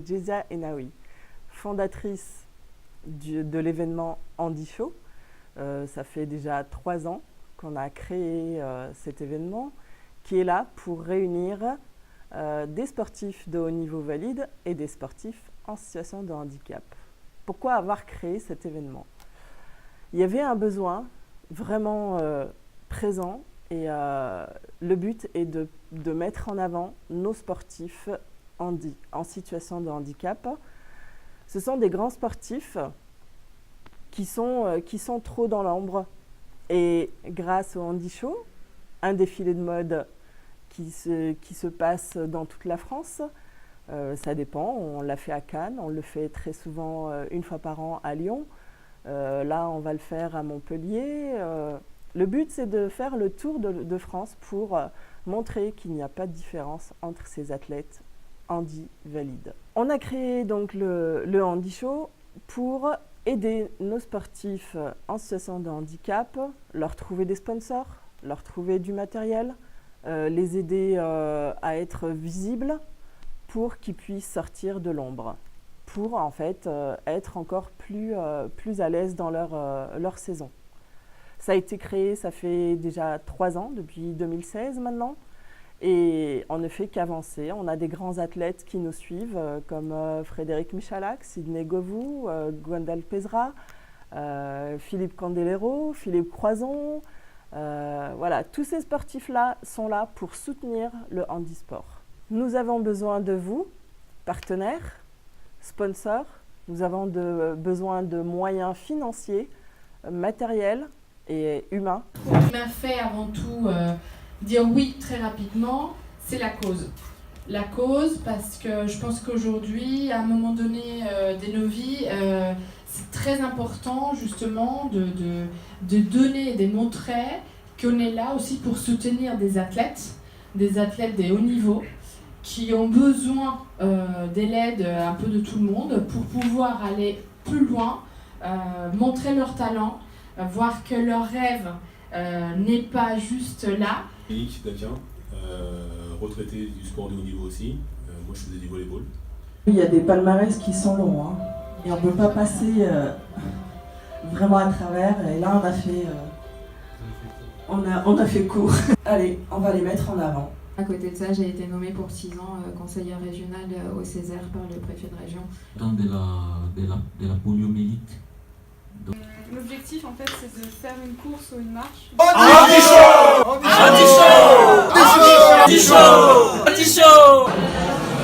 Jezia Enaoui, fondatrice de l'événement Handi Show. Ça fait déjà 3 ans qu'on a créé cet événement qui est là pour réunir des sportifs de haut niveau valides et des sportifs en situation de handicap. Pourquoi avoir créé cet événement? Il y avait un besoin vraiment présent et le but est de mettre en avant nos sportifs en situation de handicap. Ce sont des grands sportifs qui sont trop dans l'ombre. Et grâce au Handi Show, un défilé de mode qui se passe dans toute la France, ça dépend, on l'a fait à Cannes, on le fait très souvent une fois par an à Lyon. Là, on va le faire à Montpellier. Le but, c'est de faire le tour de France pour montrer qu'il n'y a pas de différence entre ces athlètes handi valides. On a créé donc le Handi Show pour aider nos sportifs en situation de handicap, leur trouver des sponsors, leur trouver du matériel, les aider à être visibles pour qu'ils puissent sortir de l'ombre, pour en fait être encore plus à l'aise dans leur saison. Ça a été créé, ça fait déjà 3 ans, depuis 2016 maintenant, et on ne fait qu'avancer. On a des grands athlètes qui nous suivent, comme Frédéric Michalak, Sidney Govou, Gwendal Pesra, Philippe Candelero, Philippe Croison. Voilà, tous ces sportifs-là sont là pour soutenir le handisport. Nous avons besoin de vous, partenaires, sponsors. Nous avons besoin de moyens financiers, matériels et humains. Ce qui m'a fait avant tout dire oui très rapidement, c'est la cause. La cause parce que je pense qu'aujourd'hui, à un moment donné de nos vies, c'est très important justement de donner et de montrer qu'on est là aussi pour soutenir des athlètes des hauts niveaux qui ont besoin de l'aide un peu de tout le monde pour pouvoir aller plus loin, montrer leur talent, voir que leur rêve n'est pas juste là. Eric Datien, retraité du sport de haut niveau aussi. Moi je faisais du volleyball. Il y a des palmarès qui sont longs, hein, et on ne peut pas passer vraiment à travers. Et là on a fait court. Allez, on va les mettre en avant. À côté de ça, j'ai été nommée pour 6 ans conseillère régionale au Césaire par le préfet de région. Dans de la poliomyélite. L'objectif en fait c'est de faire une course ou une marche. Handi Show! Handi Show! Handi Show! Handi Show!